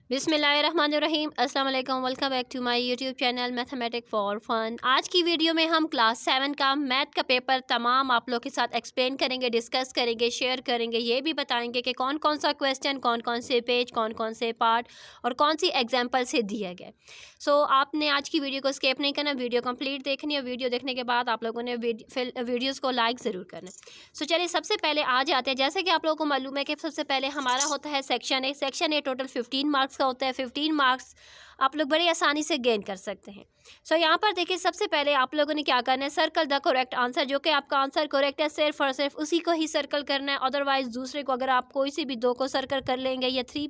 बिस्मिल्लाहिर्रहमानिर्रहीम अस्सलाम वालेकुम। Welcome back to my YouTube channel mathematic for fun. आज की वीडियो में हम क्लास 7 का मैथ का पेपर तमाम आप लोग के साथ एक्सप्लेन करेंगे, डिस्कस करेंगे, शेयर करेंगे। ये भी बताएंगे कि कौन कौन सा क्वेश्चन, कौन कौन से पेज, कौन कौन से पार्ट और कौन सी एग्जाम्पल से दिया गया। सो आपने आज की वीडियो को स्किप नहीं करना, वीडियो कंप्लीट देखनी है। वीडियो देखने के बाद आप लोगों ने वीडियोज़ को लाइक ज़रूर करना। सो चलिए सबसे पहले आ जाते हैं। जैसे कि आप लोगों को मालूम है कि सबसे पहले हमारा होता है section A. Section A total 15 marks का होता है। 15 मार्क्स आप लोग बड़ी आसानी से गेन कर सकते हैं। सो यहाँ पर देखिए सबसे पहले आप लोगों ने क्या करना है, सर्कल द करेक्ट आंसर। जो कि आपका आंसर करेक्ट है सिर्फ और सिर्फ उसी को ही सर्कल करना है। अदरवाइज दूसरे को अगर आप कोई सी भी दो को सर्कल कर लेंगे या 3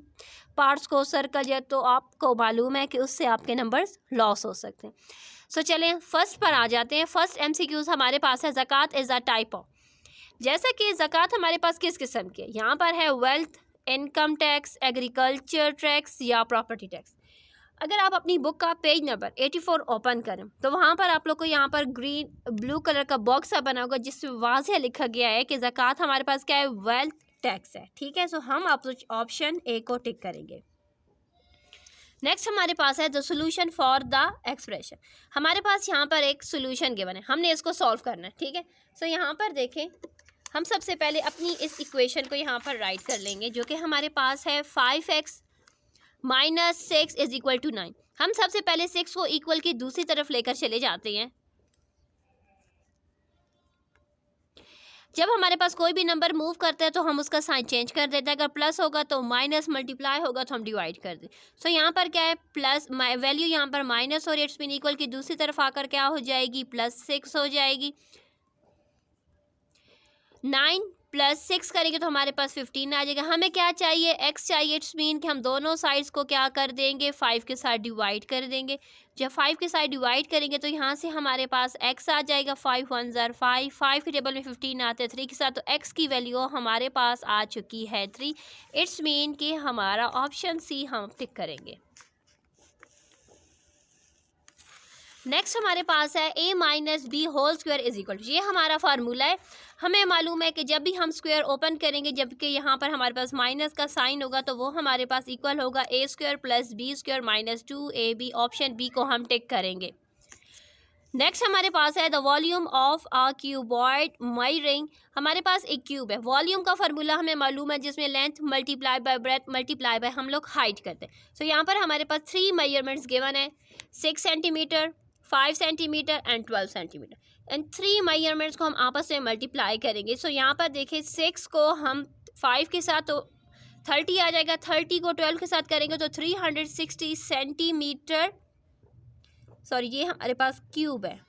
पार्ट्स को सर्कल या तो आपको मालूम है कि उससे आपके नंबर्स लॉस हो सकते हैं। सो चलें फर्स्ट पर आ जाते हैं। फर्स्ट MCQs हमारे पास है ज़कात इज़ अ टाइप ऑफ। जैसा कि ज़कात हमारे पास किस किस्म की है, यहाँ पर है wealth, income tax, agriculture tax या प्रॉपर्टी टैक्स। अगर आप अपनी बुक का पेज नंबर 84 ओपन करें तो वहाँ पर आप लोग को यहाँ पर ब्लू कलर का बॉक्स सा बना होगा जिसमें वाज़ेह लिखा गया है कि ज़कात हमारे पास क्या है, वेल्थ टैक्स है। ठीक है, सो हम आप ऑप्शन ए को टिक करेंगे। नेक्स्ट हमारे पास है the solution for the expression. हमारे पास यहाँ पर एक सोल्यूशन गिवन है, हमने इसको सॉल्व करना है। ठीक है, सो यहाँ पर देखें, हम सबसे पहले अपनी इस इक्वेशन को यहाँ पर राइट कर लेंगे जो कि हमारे पास है 5x - 6 = 9। हम सबसे पहले 6 को इक्वल की दूसरी तरफ लेकर चले जाते हैं। जब हमारे पास कोई भी नंबर मूव करता है तो हम उसका साइन चेंज कर देते हैं। अगर प्लस होगा तो माइनस, मल्टीप्लाई होगा तो हम डिवाइड कर दें। सो यहाँ पर क्या है, प्लस वैल्यू यहाँ पर माइनस और इट्स मीन इक्वल की दूसरी तरफ आकर क्या हो जाएगी, +6 हो जाएगी। 9 + 6 करेंगे तो हमारे पास 15 आ जाएगा। हमें क्या चाहिए, x चाहिए। इट्स मीन कि हम दोनों साइड्स को क्या कर देंगे, 5 के साथ डिवाइड कर देंगे। जब 5 के साथ डिवाइड करेंगे तो यहाँ से हमारे पास x आ जाएगा। 5 1 ज़र 5, 5 के टेबल में 15 आते हैं 3 के साथ, तो x की वैल्यू हमारे पास आ चुकी है 3। इट्स मीन कि हमारा ऑप्शन सी हम टिक करेंगे। नेक्स्ट हमारे पास है a - b whole square is equal. ये हमारा फार्मूला है। हमें मालूम है कि जब भी हम स्क्वायर ओपन करेंगे, जबकि यहाँ पर हमारे पास माइनस का साइन होगा तो वो हमारे पास इक्वल होगा a² + b² - 2ab। Option B को हम टिक करेंगे। नेक्स्ट हमारे पास है the volume of a cuboid measuring. हमारे पास एक क्यूब है। वॉल्यूम का फार्मूला हमें मालूम है जिसमें length multiply by breath multiply bye हम लोग हाइट करते हैं। सो यहाँ पर हमारे पास 3 मेजरमेंट्स गिवन है, 6 centimetre, 5 centimetre and 12 centimetre. And 3 measurements को हम आपस में मल्टीप्लाई करेंगे। सो यहाँ पर देखिए 6 को हम 5 के साथ तो 30 आ जाएगा, 30 को 12 के साथ करेंगे तो 360 सेंटीमीटर, सॉरी ये हमारे पास क्यूब है,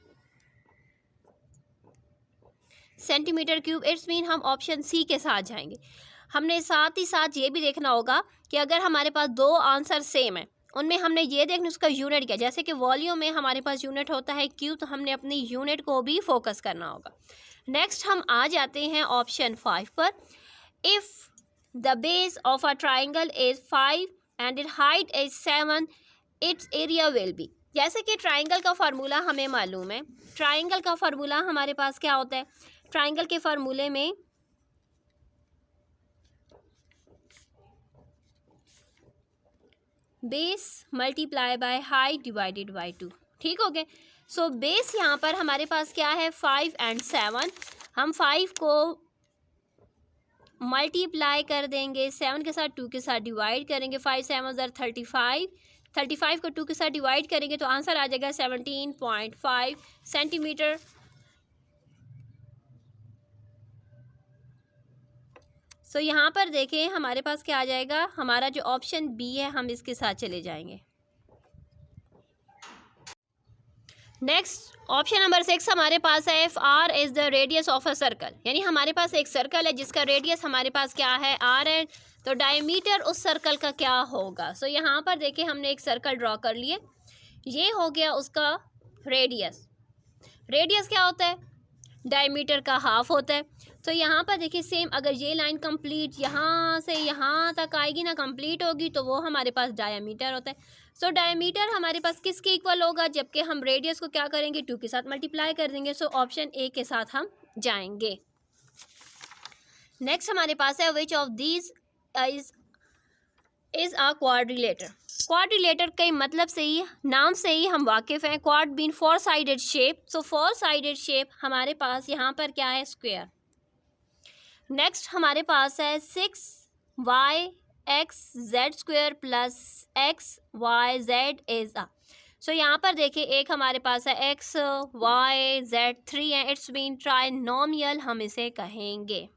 सेंटीमीटर क्यूब। इट्स मीन हम ऑप्शन सी के साथ जाएंगे। हमने साथ ही साथ ये भी देखना होगा कि अगर हमारे पास दो आंसर सेम है, उनमें हमने ये देखना उसका यूनिट क्या। जैसे कि वॉल्यूम में हमारे पास यूनिट होता है क्यूब, तो हमने अपनी यूनिट को भी फोकस करना होगा। नेक्स्ट हम आ जाते हैं ऑप्शन 5 पर। If the base of a triangle is 5 and it height is 7, it's area will be. जैसे कि ट्राइंगल का फार्मूला हमें मालूम है। ट्राइंगल का फार्मूला हमारे पास क्या होता है, ट्राइंगल के फार्मूले में base multiply by height divided by 2। ठीक हो गए। सो बेस यहाँ पर हमारे पास क्या है, 5 एंड 7। हम 5 को मल्टीप्लाई कर देंगे 7 के साथ, 2 के साथ डिवाइड करेंगे। 5 7 ज़र 35, 35 को 2 के साथ डिवाइड करेंगे तो आंसर आ जाएगा 17.5 सेंटीमीटर। सो यहाँ पर देखें हमारे पास क्या आ जाएगा, हमारा जो ऑप्शन बी है हम इसके साथ चले जाएंगे। नेक्स्ट ऑप्शन नंबर 6 हमारे पास है if r is the radius of a circle. यानी हमारे पास एक सर्कल है जिसका रेडियस हमारे पास क्या है, r है, तो डायमीटर उस सर्कल का क्या होगा। सो यहाँ पर देखिए हमने एक सर्कल ड्रॉ कर लिए, ये हो गया उसका रेडियस। रेडियस क्या होता है, डायमीटर का हाफ होता है। तो यहाँ पर देखिए सेम, अगर ये लाइन कंप्लीट यहाँ से यहाँ तक आएगी ना, कंप्लीट होगी, तो वो हमारे पास डायमीटर होता है। सो डायमीटर हमारे पास किसके इक्वल होगा, जबकि हम रेडियस को क्या करेंगे, 2 के साथ मल्टीप्लाई कर देंगे। सो ऑप्शन ए के साथ हम जाएंगे। नेक्स्ट हमारे पास है which of these is is a quadrilateral. Quadrilateral के मतलब से ही, नाम से ही हम वाकिफ़ हैं। Quad been four sided shape, so four sided shape हमारे पास यहाँ पर क्या है, स्क्वायर। नेक्स्ट हमारे पास है 6y(x)(z)² plus x(y)(z) is a, सो यहाँ पर देखिए एक हमारे पास है x y z 3 है, इट्स बीन ट्राइनोमियल हम इसे कहेंगे।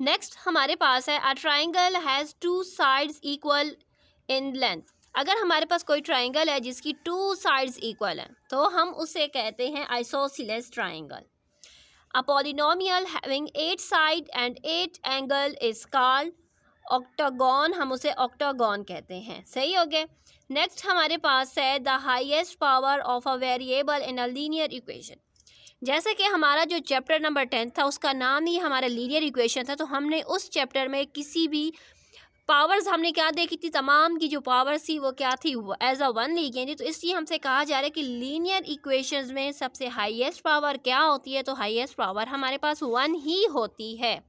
नेक्स्ट हमारे पास है a triangle has two sides equal in length. अगर हमारे पास कोई ट्राइंगल है जिसकी टू साइड्स इक्वल हैं तो हम उसे कहते हैं isosceles triangle. A polynomial having 8 side and 8 angle is called octagon, हम उसे octagon कहते हैं। सही हो गए। नेक्स्ट हमारे पास है the highest power of a variable in a linear equation। जैसे कि हमारा जो चैप्टर नंबर 10 था उसका नाम ही हमारा लीनियर इक्वेशन था, तो हमने उस चैप्टर में किसी भी पावर्स हमने क्या देखी थी, तमाम की जो पावर्स थी वो क्या थी, वो एज अ वन ली गई थी। तो इसलिए हमसे कहा जा रहा है कि लीनियर इक्वेशंस में सबसे हाईएस्ट पावर क्या होती है, तो हाईएस्ट पावर हमारे पास वन ही होती है।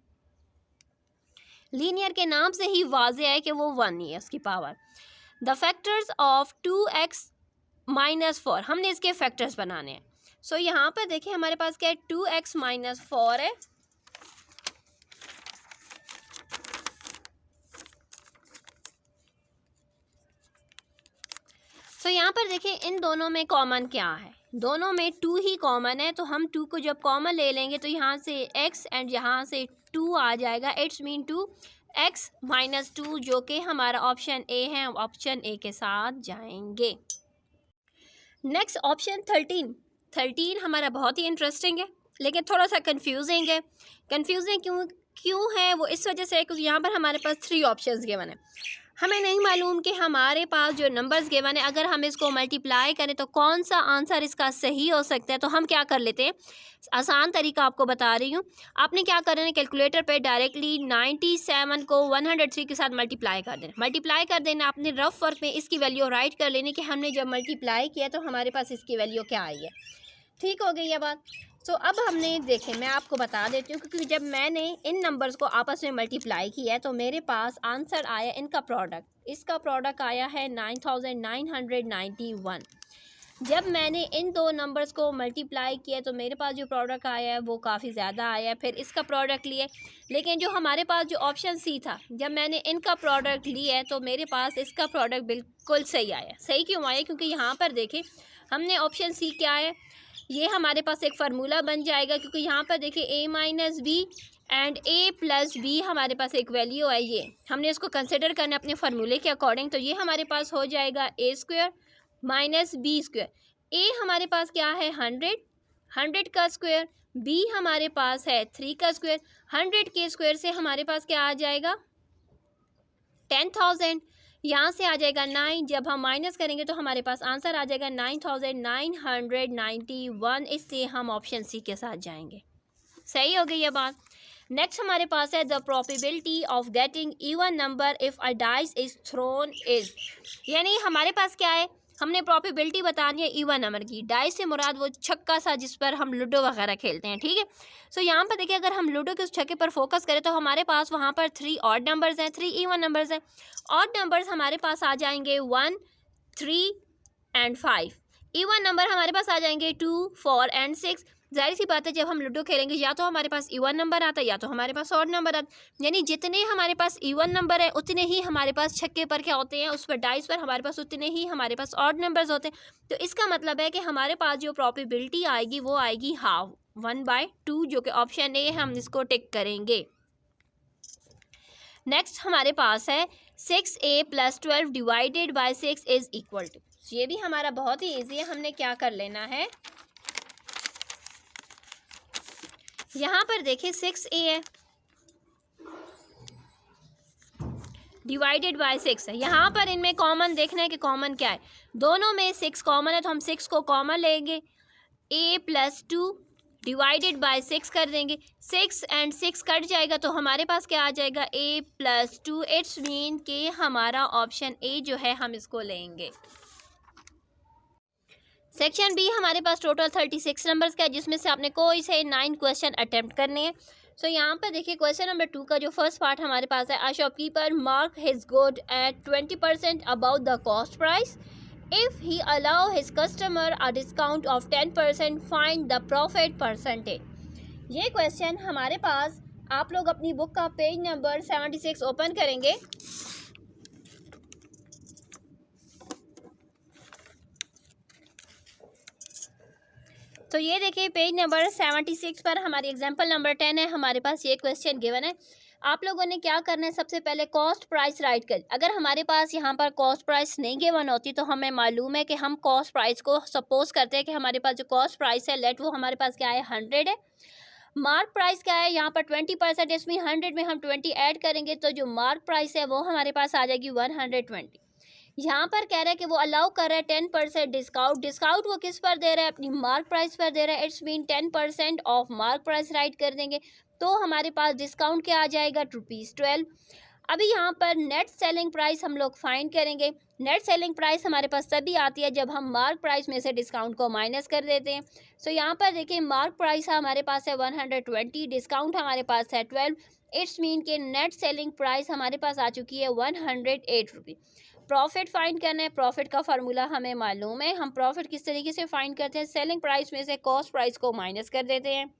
लीनियर के नाम से ही वाज़े है कि वो वन ही है उसकी power. The factors of 2x-4, हमने इसके फैक्टर्स बनाने हैं। सो यहाँ पर देखिए हमारे पास क्या है, 2x-4 है, तो यहाँ पर देखिए इन दोनों में कॉमन क्या है, दोनों में 2 ही कॉमन है। तो हम 2 को जब कॉमन ले लेंगे तो यहाँ से x एंड यहाँ से 2 आ जाएगा, इट्स मीन 2x-2, जो कि हमारा ऑप्शन ए है। हम ऑप्शन ए के साथ जाएंगे। नेक्स्ट ऑप्शन 13 हमारा बहुत ही इंटरेस्टिंग है लेकिन थोड़ा सा कंफ्यूजिंग है। कंफ्यूजिंग क्यों है, वो इस वजह से है क्योंकि यहाँ पर हमारे पास 3 ऑप्शंस गिवन है। हमें नहीं मालूम कि हमारे पास जो नंबर्स गिवन है अगर हम इसको मल्टीप्लाई करें तो कौन सा आंसर इसका सही हो सकता है। तो हम क्या कर लेते हैं, आसान तरीका आपको बता रही हूँ। आपने क्या करना है, कैलकुलेटर पे डायरेक्टली 97 को 103 के साथ मल्टीप्लाई कर देना। मल्टीप्लाई कर देना, अपने रफ वर्क में इसकी वैल्यू राइट कर लेनी कि हमने जब मल्टीप्लाई किया तो हमारे पास इसकी वैल्यू क्या आई है। ठीक हो गई ये बात। तो अब हमने देखें, मैं आपको बता देती हूँ क्योंकि जब मैंने इन नंबर्स को आपस में मल्टीप्लाई किया है तो मेरे पास आंसर आया, इनका प्रोडक्ट, इसका प्रोडक्ट आया है 9991। जब मैंने इन दो नंबर्स को मल्टीप्लाई किया तो मेरे पास जो प्रोडक्ट आया है वो काफ़ी ज़्यादा आया है। फिर इसका प्रोडक्ट लिए, लेकिन जो हमारे पास जो ऑप्शन सी था, जब मैंने इनका प्रोडक्ट लिया है तो मेरे पास इसका प्रोडक्ट बिल्कुल सही आया। सही क्यों आया, क्योंकि यहाँ पर देखें हमने ऑप्शन सी क्या है, ये हमारे पास एक फार्मूला बन जाएगा क्योंकि यहाँ पर देखिए a-b एंड a+b हमारे पास एक वैल्यू है, ये हमने इसको कंसिडर करना अपने फार्मूले के अकॉर्डिंग। तो ये हमारे पास हो जाएगा a² - b²। a हमारे पास क्या है 100 का स्क्वायर, b हमारे पास है 3 का स्क्वायर। 100 के स्क्वायर से हमारे पास क्या आ जाएगा 10,000, यहाँ से आ जाएगा 9, जब हम माइनस करेंगे तो हमारे पास आंसर आ जाएगा 9991, इसलिए हम ऑप्शन सी के साथ जाएंगे। सही हो गई ये बात। नेक्स्ट हमारे पास है the probability of getting even number if a dice is throne is, यानी हमारे पास क्या है, हमने प्रोबेबिलिटी बतानी है इवन नंबर की। डाइस से मुराद वो छक्का सा जिस पर हम लूडो वगैरह खेलते हैं, ठीक है। सो यहाँ पर देखिए अगर हम लूडो के उस छक्के पर फोकस करें तो हमारे पास वहाँ पर 3 ऑड नंबर्स हैं, 3 इवन नंबर्स हैं। ऑड नंबर्स हमारे पास आ जाएंगे 1, 3 एंड 5। इवन नंबर हमारे पास आ जाएंगे 2, 4 एंड 6। जाहिर सी बात है जब हम लूडो खेलेंगे या तो हमारे पास इवन नंबर आता है या तो हमारे पास ऑड नंबर आता है, यानी जितने हमारे पास इवन नंबर है उतने ही हमारे पास छक्के पर क्या होते हैं, उस पर डाइस पर हमारे पास उतने ही हमारे पास ऑड नंबर्स होते हैं। तो इसका मतलब है कि हमारे पास जो प्रोबेबिलिटी आएगी वो आएगी हाफ, 1/2, जो कि ऑप्शन ए है, हम इसको टिक करेंगे। नेक्स्ट हमारे पास है 6a + 12 divided by 6 is equal to, ये भी हमारा बहुत ही ईजी है। हमने क्या कर लेना है, यहाँ पर देखिए 6a है डिवाइडेड बाय 6 है। यहाँ पर इनमें कॉमन देखना है कि कॉमन क्या है, दोनों में 6 कॉमन है तो हम 6 को कॉमन लेंगे, a + 2 डिवाइडेड बाय 6 कर देंगे। 6 एंड 6 कट जाएगा तो हमारे पास क्या आ जाएगा a + 2, इट्स मीन कि हमारा ऑप्शन ए जो है हम इसको लेंगे। सेक्शन बी हमारे पास टोटल 36 नंबर्स का है जिसमें से आपने कोई से 9 क्वेश्चन अटेम्प्ट करने हैं। सो यहाँ पर देखिए क्वेश्चन नंबर 2 का जो फर्स्ट पार्ट हमारे पास है, a shopkeeper mark his good at 20% about the cost price, if he allow his customer a discount of 10%, find the profit percentage. ये क्वेश्चन हमारे पास, आप लोग अपनी बुक का पेज नंबर 76 ओपन करेंगे। तो ये देखिए पेज नंबर 76 पर हमारी एग्जांपल नंबर 10 है, हमारे पास ये क्वेश्चन गिवन है। आप लोगों ने क्या करना है, सबसे पहले कॉस्ट प्राइस राइट कर। अगर हमारे पास यहाँ पर कॉस्ट प्राइस नहीं गिवन होती तो हमें मालूम है कि हम कॉस्ट प्राइस को सपोज करते हैं कि हमारे पास जो कॉस्ट प्राइस है लेट वो हमारे पास क्या है 100 है। मार्क प्राइस क्या है यहाँ पर 20%, इसमें 100 में हम 20 ऐड करेंगे तो जो मार्क प्राइस है वो हमारे पास आ जाएगी 120। यहाँ पर कह रहा है कि वो अलाउ कर रहा है 10% डिस्काउंट। डिस्काउंट वो किस पर दे रहा है, अपनी मार्क प्राइस पर दे रहा है। It's mean 10% of mark price right कर देंगे तो हमारे पास डिस्काउंट क्या आ जाएगा, ₹12। अभी यहाँ पर नेट सेलिंग प्राइस हम लोग फाइंड करेंगे। नेट सेलिंग प्राइस हमारे पास तभी आती है जब हम मार्क प्राइस में से डिस्काउंट को माइनस कर देते हैं। सो यहाँ पर देखिए मार्क प्राइस हमारे पास है 120, डिस्काउंट हमारे पास है 12। इट्स मीन के नेट सेलिंग प्राइस हमारे पास आ चुकी है 108 रुपये। प्रॉफिट फाइंड करना है, प्रॉफिट का फार्मूला हमें मालूम है। हम प्रॉफिट किस तरीके से फाइंड करते हैं, सेलिंग प्राइस में से कॉस्ट प्राइस को माइनस कर देते हैं,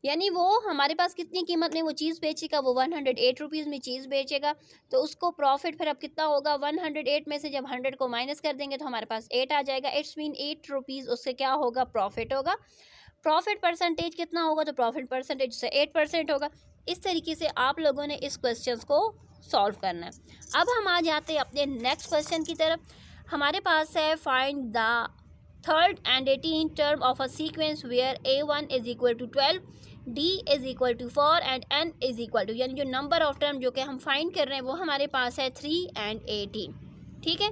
यानी वो हमारे पास कितनी कीमत में वो चीज़ बेचेगा, वो 108 रुपीज़ में चीज़ बेचेगा तो उसको प्रॉफिट फिर अब कितना होगा, 108 में से जब 100 को माइनस कर देंगे तो हमारे पास 8 आ जाएगा। इट्स मीन 8 रुपीज़ उससे क्या होगा, प्रॉफिट होगा। प्रॉफिट परसेंटेज कितना होगा, तो प्रॉफिट परसेंटेज से 8% होगा। इस तरीके से आप लोगों ने इस क्वेश्चन को सॉल्व करना है। अब हम आ जाते हैं अपने नेक्स्ट क्वेश्चन की तरफ। हमारे पास है find the third and 18 term of a sequence where A1 is equal to 12, D is equal to 4 and N is equal to, यानी जो नंबर ऑफ टर्म जो कि हम फाइंड कर रहे हैं वो हमारे पास है 3 एंड 18। ठीक है,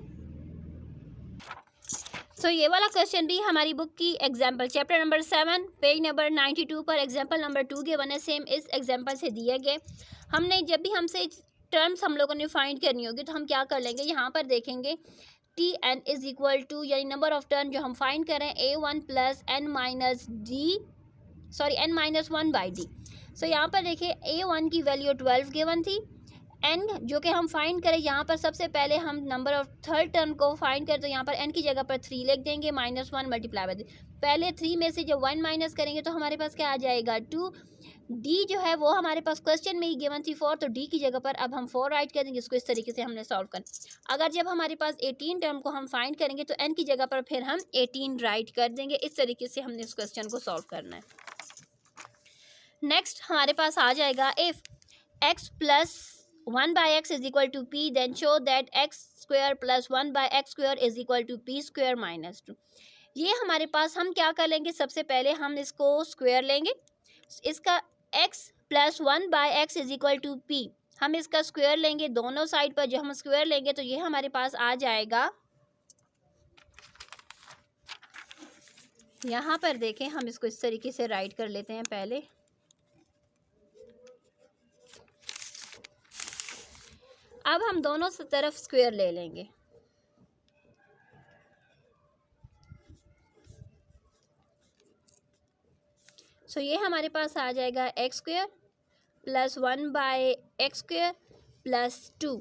सो ये वाला क्वेश्चन भी हमारी बुक की example chapter number 7 page number 92 पर एग्जाम्पल नंबर 2 के वन है, सेम इस एग्जाम्पल से दिया गया। हमने जब भी हमसे टर्म्स हम लोगों ने फाइंड करनी होगी तो हम क्या कर लेंगे, यहाँ पर देखेंगे T N is equal to, यानी नंबर ऑफ टर्म जो हम फाइंड करें A1 plus N minus 1 by D. So यहाँ पर देखिए A1 की वैल्यू 12 गिवन थी, एन जो कि हम फाइंड करें, यहाँ पर सबसे पहले हम नंबर ऑफ थर्ड टर्म को फाइंड करें तो यहाँ पर एन की जगह पर 3 लिख देंगे, -1 मल्टीप्लाई बाय, पहले 3 में से जब 1 माइनस करेंगे तो हमारे पास क्या आ जाएगा 2। डी जो है वो हमारे पास क्वेश्चन में ही गिवन थी 4, तो डी की जगह पर अब हम 4 राइट कर देंगे। इसको इस तरीके से हमने सॉल्व करना। अगर जब हमारे पास 18 टर्म को हम फाइंड करेंगे तो एन की जगह पर फिर हम 18 राइट कर देंगे। इस तरीके से हमने इस क्वेश्चन को सॉल्व करना है। नेक्स्ट हमारे पास आ जाएगा if x plus 1 by x is equal to p, then show that x square plus 1 by x square is equal to p square minus 2। ये हमारे पास हम क्या कर लेंगे, सबसे पहले हम इसको स्क्वायर लेंगे, इसका x plus 1 by x is equal to p, हम इसका स्क्वायर लेंगे दोनों साइड पर। जो हम स्क्वायर लेंगे तो ये हमारे पास आ जाएगा, यहाँ पर देखें हम इसको इस तरीके से राइट कर लेते हैं पहले। अब हम दोनों तरफ स्क्वायर ले लेंगे, सो ये हमारे पास आ जाएगा x square plus 1 by x square plus 2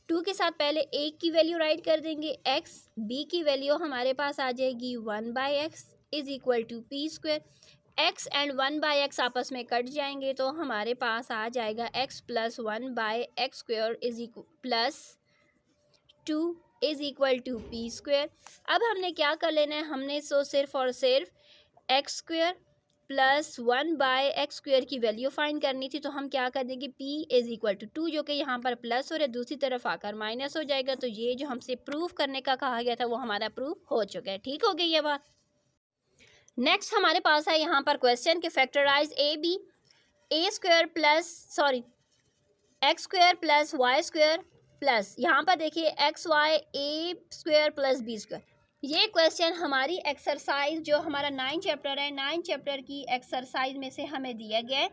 के साथ पहले a की वैल्यू राइट कर देंगे x, b की वैल्यू हमारे पास आ जाएगी 1 by x is equal to p square. x and 1 by x आपस में कट जाएंगे तो हमारे पास आ जाएगा x plus 1 by x square is equal plus 2 is equal to p square. अब हमने क्या कर लेना है, हमने सो सिर्फ और सिर्फ x square plus 1 by x square की वैल्यू फाइंड करनी थी, तो हम क्या कर देंगे p इज इक्वल टू 2 जो कि यहाँ पर प्लस हो रहा है दूसरी तरफ आकर माइनस हो जाएगा। तो ये जो हमसे प्रूफ करने का कहा गया था वो हमारा प्रूफ हो चुका है। ठीक हो गई ये बात। नेक्स्ट हमारे पास है यहाँ पर क्वेश्चन के factorise x square plus y square plus, यहाँ पर देखिए x y a square plus b square. ये क्वेश्चन हमारी एक्सरसाइज जो हमारा 9 चैप्टर है, 9 चैप्टर की एक्सरसाइज में से हमें दिया गया है।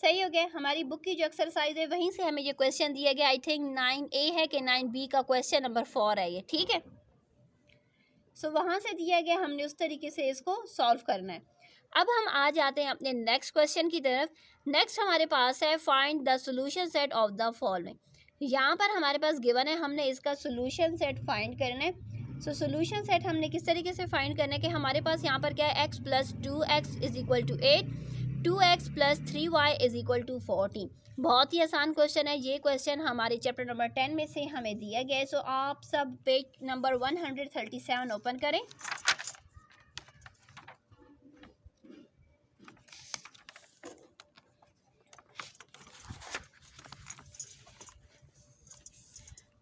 सही हो गया, हमारी बुक की जो एक्सरसाइज है वहीं से हमें ये क्वेश्चन दिया गया। आई थिंक 9A है कि 9B का क्वेश्चन नंबर 4 है ये। ठीक है, सो वहाँ से दिया गया, हमने उस तरीके से इसको सॉल्व करना है। अब हम आ जाते हैं अपने नेक्स्ट क्वेश्चन की तरफ। नेक्स्ट हमारे पास है find the solution set of the following. यहाँ पर हमारे पास गिवन है, हमने इसका सॉल्यूशन सेट फाइंड करना है। सो सॉल्यूशन सेट हमने किस तरीके से फाइंड करना है कि हमारे पास यहाँ पर क्या है, x plus 2x is equal to 8, 2x plus 3y is equal to 14। बहुत ही आसान क्वेश्चन है ये। क्वेश्चन हमारे चैप्टर नंबर 10 में से हमें दिया गया है। सो आप सब पेज नंबर 137 ओपन करें।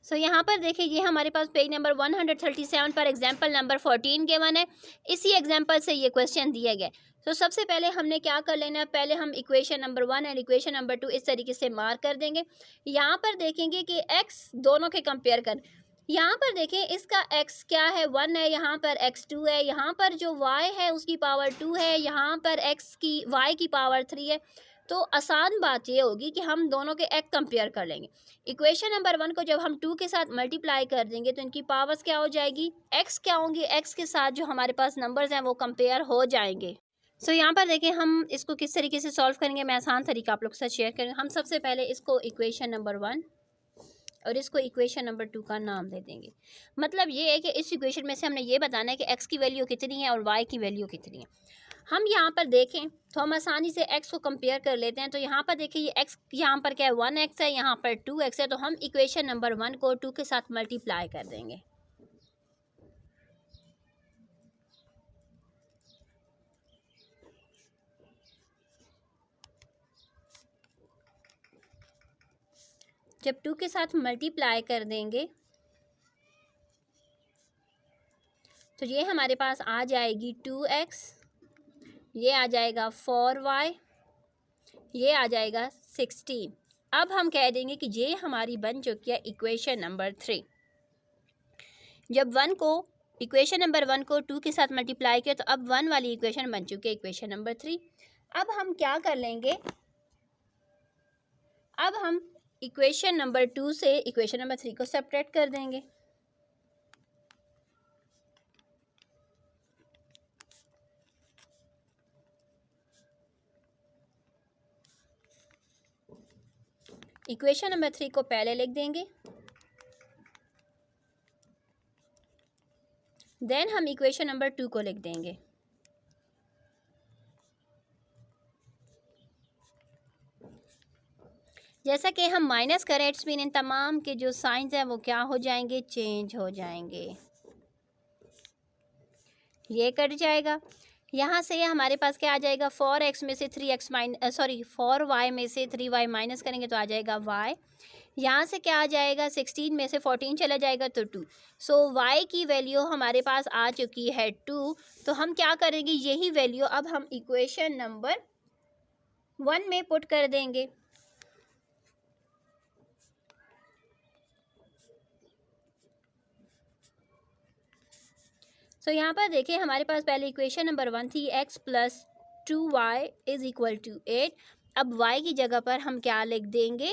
सो यहाँ पर देखिए, ये हमारे पास पेज नंबर 137 पर एग्जाम्पल नंबर 14 गिवन है। इसी एग्जाम्पल से ये क्वेश्चन दिया गया। तो सबसे पहले हमने क्या कर लेना है, पहले हम equation number 1 and equation number 2 इस तरीके से मार्क कर देंगे। यहाँ पर देखेंगे कि x दोनों के कंपेयर कर, यहाँ पर देखें इसका x क्या है, 1 है, यहाँ पर x 2 है, यहाँ पर जो y है उसकी पावर 2 है, यहाँ पर y की पावर 3 है। तो आसान बात ये होगी कि हम दोनों के x कंपेयर कर लेंगे। इक्वेशन नंबर 1 को जब हम 2 के साथ मल्टीप्लाई कर देंगे तो इनकी पावर्स क्या हो जाएगी, x क्या होंगी, x के साथ जो हमारे पास नंबर्स हैं वो कंपेयर हो जाएंगे। सो यहाँ पर देखिए हम इसको किस तरीके से सॉल्व करेंगे, मैं आसान तरीका आप लोग के साथ शेयर करेंगे। हम सबसे पहले इसको इक्वेशन नंबर 1 और इसको इक्वेशन नंबर 2 का नाम दे देंगे। मतलब ये है कि इस इक्वेशन में से हमने ये बताना है कि x की वैल्यू कितनी है और y की वैल्यू कितनी है। हम यहाँ पर देखें तो हम आसानी से x को कंपेयर कर लेते हैं। तो यहाँ पर देखिए ये x यहाँ पर क्या है, 1x है, यहाँ पर 2x है। तो हम इक्वेशन नंबर 1 को 2 के साथ मल्टीप्लाई कर देंगे। जब 2 के साथ मल्टीप्लाई कर देंगे तो ये हमारे पास आ जाएगी 2x, ये आ जाएगा 4y, ये आ जाएगा 16। अब हम कह देंगे कि ये हमारी बन चुकी है इक्वेशन नंबर 3। जब इक्वेशन नंबर 1 को 2 के साथ मल्टीप्लाई किया तो अब 1 वाली इक्वेशन बन चुकी है इक्वेशन नंबर 3। अब हम क्या कर लेंगे, अब हम इक्वेशन नंबर 2 से इक्वेशन नंबर 3 को सेपरेट कर देंगे। इक्वेशन नंबर 3 को पहले लिख देंगे, देन हम इक्वेशन नंबर 2 को लिख देंगे। जैसा कि हम माइनस करें, इट्स मीन इन तमाम के जो साइंस हैं वो क्या हो जाएंगे, चेंज हो जाएंगे। ये कट जाएगा। यहाँ से हमारे पास क्या आ जाएगा, 4x में से 4y में से 3y माइनस करेंगे तो आ जाएगा y। यहाँ से क्या आ जाएगा, 16 में से 14 चला जाएगा तो 2। सो y की वैल्यू हमारे पास आ चुकी है 2। तो हम क्या करेंगे, यही वैल्यू अब हम इक्वेशन नंबर 1 में पुट कर देंगे। सो यहाँ पर देखिए हमारे पास पहले इक्वेशन नंबर 1 थी, x plus 2y is equal to 8। अब y की जगह पर हम क्या लिख देंगे,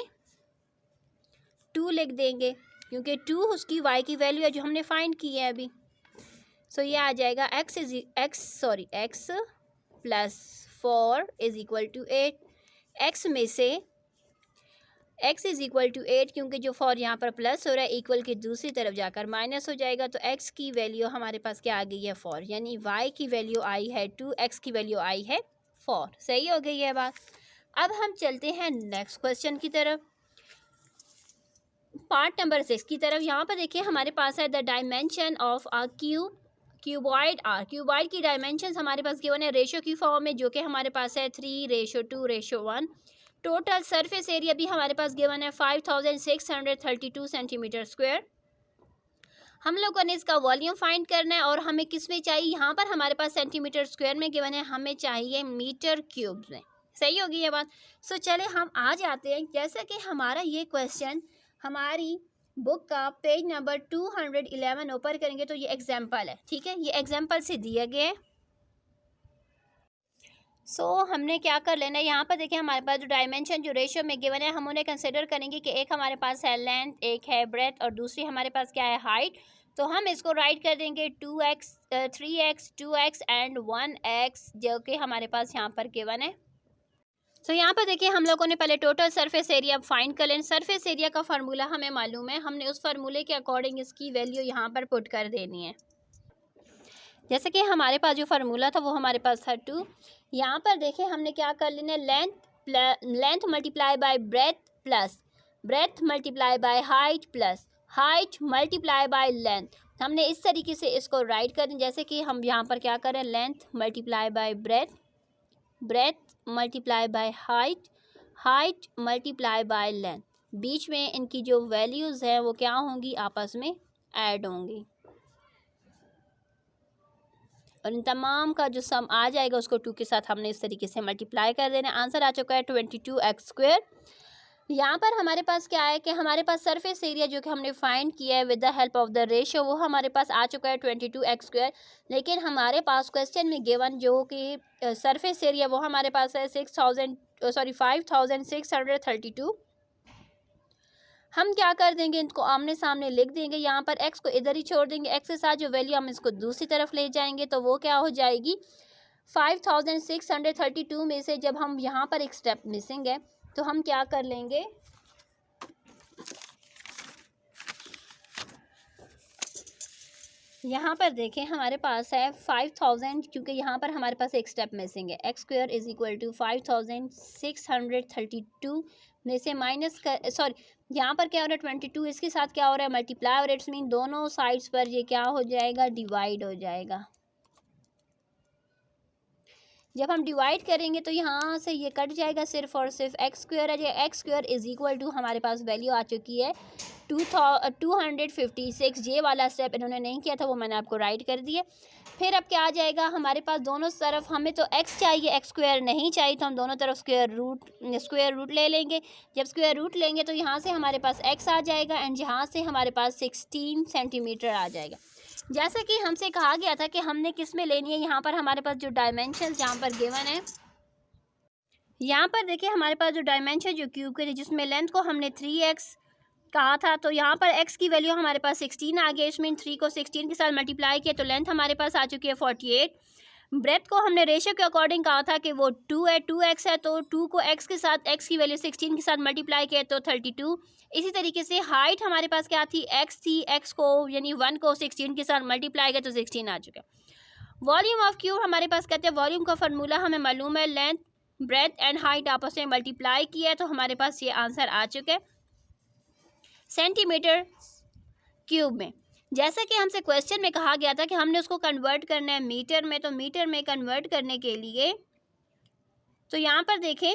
2 लिख देंगे, क्योंकि 2 उसकी y की वैल्यू है जो हमने फाइंड की है अभी। सो ये आ जाएगा x plus 4 is equal to 8। x में से x इज़ इक्वल टू 8, क्योंकि जो 4 यहाँ पर प्लस हो रहा है इक्वल के दूसरी तरफ जाकर माइनस हो जाएगा। तो x की वैल्यू हमारे पास क्या आ गई है, 4। यानी y की वैल्यू आई है 2, x की वैल्यू आई है 4। सही हो गई है बात। अब हम चलते हैं नेक्स्ट क्वेश्चन की तरफ, पार्ट नंबर 6 की तरफ। यहाँ पर देखिए हमारे पास है the dimension of a cuboid are. Cuboid की डायमेंशन हमारे पास गिवन है रेशियो की फॉर्म में, जो कि हमारे पास है 3:2:1। टोटल सरफेस एरिया भी हमारे पास गिवन है 5632 सेंटीमीटर स्क्वायर। हम लोगों ने इसका वॉल्यूम फाइंड करना है और हमें किस में चाहिए, यहाँ पर हमारे पास सेंटीमीटर स्क्वायर में गिवन है, हमें चाहिए मीटर क्यूब में। सही होगी ये बात। सो चले हम आ जाते हैं, जैसा कि हमारा ये क्वेश्चन हमारी बुक का पेज नंबर 211 ओपन करेंगे तो ये एग्जाम्पल है, ठीक है, ये एग्जाम्पल से दिया गया है। हमने क्या कर लेना है, यहाँ पर देखिए हमारे पास जो डायमेंशन जो रेशियो में गिवन है हम उन्हें कंसिडर करेंगे कि एक हमारे पास है लेंथ, एक है ब्रेथ और दूसरी हमारे पास क्या है हाइट। तो हम इसको राइट कर देंगे 2x 3x 2x and 1x, जो कि हमारे पास यहाँ पर गिवन है। तो यहाँ पर देखिए हम लोगों ने पहले टोटल सरफेस एरिया फाइंड कर लें। सरफेस एरिया का फार्मूला हमें मालूम है, हमने उस फार्मूले के अकॉर्डिंग इसकी वैल्यू यहाँ पर पुट कर देनी है। जैसे कि हमारे पास जो फार्मूला था वो हमारे पास था 2। यहाँ पर देखिए हमने क्या कर लेना है, length multiply by breath plus breadth multiply by height plus height multiply by length. हमने इस तरीके से इसको राइट कर दें। जैसे कि हम यहाँ पर क्या करें, length multiply by breadth, breadth multiply by height, height multiply by length. बीच में इनकी जो वैल्यूज़ हैं वो क्या होंगी, आपस में ऐड होंगी, और इन तमाम का जो सम आ जाएगा उसको 2 के साथ हमने इस तरीके से मल्टीप्लाई कर देना। आंसर आ चुका है 22x²। यहाँ पर हमारे पास क्या है कि हमारे पास सरफेस एरिया जो कि हमने फाइंड किया है with the help of the ratio, वो हमारे पास आ चुका है 22x²। लेकिन हमारे पास क्वेश्चन में गिवन जो कि सरफेस एरिया वो हमारे पास है 5632। हम क्या कर देंगे, इनको आमने सामने लिख देंगे। यहाँ पर x को इधर ही छोड़ देंगे, x के साथ जो वैल्यू हम इसको दूसरी तरफ ले जाएंगे तो वो क्या हो जाएगी, 5632 में से जब हम यहाँ पर एक स्टेप मिसिंग है तो हम क्या कर लेंगे, यहाँ पर देखें हमारे पास है 5000, क्योंकि यहाँ पर हमारे पास एक स्टेप मिसिंग है। x² = 5632 में से माइनस कर, सॉरी यहाँ पर क्या हो रहा है 22, इसके साथ क्या हो रहा है मल्टीप्लाई, और इट्स मीन दोनों साइड्स पर ये क्या हो जाएगा, डिवाइड हो जाएगा। जब हम डिवाइड करेंगे तो यहाँ से ये कट जाएगा, सिर्फ और सिर्फ x² है। x² = हमारे पास वैल्यू आ चुकी है 256। ये वाला स्टेप इन्होंने नहीं किया था, वो मैंने आपको राइट कर दिया। फिर अब क्या आ जाएगा, हमारे पास दोनों तरफ, हमें तो x चाहिए, x² नहीं चाहिए, तो हम दोनों तरफ स्क्वायर रूट ले लेंगे। जब स्क्वायर रूट लेंगे तो यहाँ से हमारे पास x आ जाएगा एंड यहाँ से हमारे पास 16 सेंटीमीटर आ जाएगा। जैसा कि हमसे कहा गया था कि हमने किस में लेनी है, यहाँ पर हमारे पास जो डायमेंशंस यहाँ पर गिवन है, यहाँ पर देखिए हमारे पास जो डायमेंशन जो क्यूब के थे जिसमें लेंथ को हमने 3x कहा था, तो यहाँ पर x की वैल्यू हमारे पास 16 आ गई। इसमें 3 को 16 के साथ मल्टीप्लाई किया तो लेंथ हमारे पास आ चुकी है 48। ब्रेथ को हमने रेशियो के अकॉर्डिंग कहा था कि वो 2 है, 2x है, तो 2 को x के साथ, x की वैल्यू 16 के साथ मल्टीप्लाई किया तो 32। इसी तरीके से हाइट हमारे पास क्या थी, x थी, x को यानी 1 को 16 के साथ मल्टीप्लाई किया तो 16 आ चुका। वॉल्यूम ऑफ क्यूब हमारे पास कहते हैं, वॉल्यूम का फार्मूला हमें मालूम है, लेंथ ब्रेथ एंड हाइट आपस में मल्टीप्लाई किया है तो हमारे पास ये आंसर आ चुके सेंटीमीटर क्यूब में। जैसा कि हमसे क्वेश्चन में कहा गया था कि हमने उसको कन्वर्ट करना है मीटर में, तो मीटर में कन्वर्ट करने के लिए तो यहाँ पर देखें,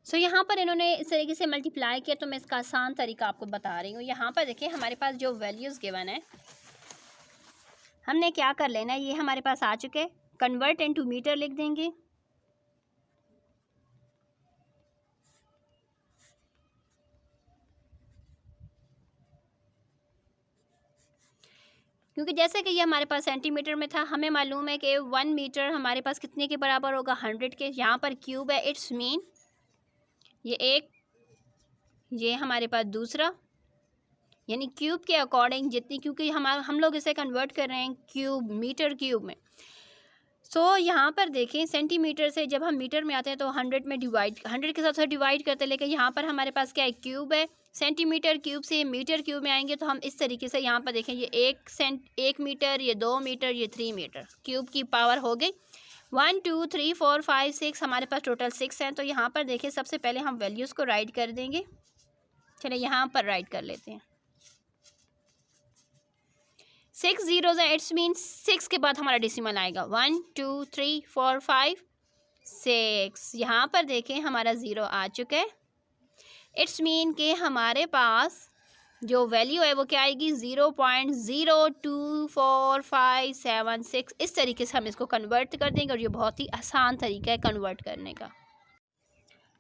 यहाँ पर इन्होंने इस तरीके से मल्टीप्लाई किया, तो मैं इसका आसान तरीका आपको बता रही हूँ। यहाँ पर देखिए हमारे पास जो वैल्यूज़ गिवन है, हमने क्या कर लेना है, ये हमारे पास आ चुके, कन्वर्ट इनटू मीटर लिख देंगे। क्योंकि जैसे कि ये हमारे पास सेंटीमीटर में था, हमें मालूम है कि 1 मीटर हमारे पास कितने के बराबर होगा, 100 के। यहाँ पर क्यूब है, इट्स मीन ये एक, ये हमारे पास दूसरा, यानी क्यूब के अकॉर्डिंग जितनी, क्योंकि हम लोग इसे कन्वर्ट कर रहे हैं क्यूब मीटर क्यूब में। यहाँ पर देखें सेंटीमीटर से जब हम मीटर में आते हैं तो 100 में डिवाइड, 100 के साथ डिवाइड करते हैं, लेकिन यहाँ पर हमारे पास क्या है, क्यूब है। सेंटीमीटर क्यूब से मीटर क्यूब में आएंगे तो हम इस तरीके से यहाँ पर देखें, ये 1 मीटर, ये 2 मीटर, ये 3 मीटर, क्यूब की पावर हो गई 1 2 3 4 5 6, हमारे पास टोटल 6 हैं। तो यहाँ पर देखें सबसे पहले हम वैल्यूज़ को राइट कर देंगे। चलिए यहाँ पर राइट कर लेते हैं, 6 जीरोज़ है, इट्स मीन 6 के बाद हमारा डेसिमल आएगा 1 2 3 4 5 6। यहाँ पर देखें हमारा ज़ीरो आ चुका है, इट्स मीन कि हमारे पास जो वैल्यू है वो क्या आएगी, 0.02457 इस तरीके से हम इसको कन्वर्ट कर देंगे, और ये बहुत ही आसान तरीका है कन्वर्ट करने का।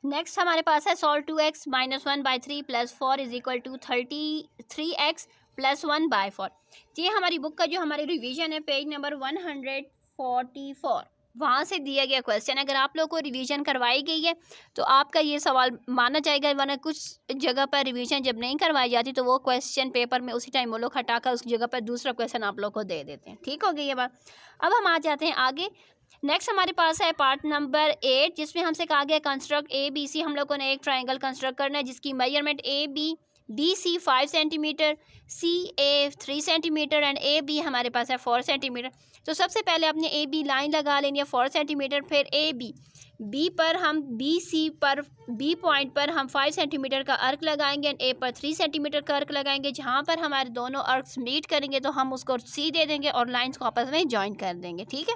नेक्स्ट हमारे पास है सॉल्व 2x - 1/3 + 4 = 33x + 1/4। ये हमारी बुक का जो हमारी रिवीजन है, पेज नंबर 144। वहाँ से दिया गया क्वेश्चन अगर आप लोगों को रिवीजन करवाई गई है तो आपका ये सवाल माना जाएगा, वरना कुछ जगह पर रिवीजन जब नहीं करवाई जाती तो वो क्वेश्चन पेपर में उसी टाइम वो लोग हटाकर उस जगह पर दूसरा क्वेश्चन आप लोग को दे देते हैं। ठीक हो गई ये बात। अब हम आ जाते हैं आगे। नेक्स्ट हमारे पास है पार्ट नंबर 8, जिसमें हमसे कहा गया कंस्ट्रक्ट ABC। हम लोगों ने एक ट्राइंगल कंस्ट्रक्ट करना है जिसकी measurement BC 5 centimetre, CA 3 centimetre and AB हमारे पास है 4 सेंटीमीटर। तो सबसे पहले अपने AB लाइन लगा लेनी है 4 सेंटीमीटर, फिर B पर हम B पॉइंट पर हम 5 सेंटीमीटर का अर्क लगाएंगे एंड A पर 3 सेंटीमीटर का अर्क लगाएंगे। जहाँ पर हमारे दोनों अर्क्स मीट करेंगे तो हम उसको C दे देंगे और लाइंस को आपस में ज्वाइन कर देंगे। ठीक है।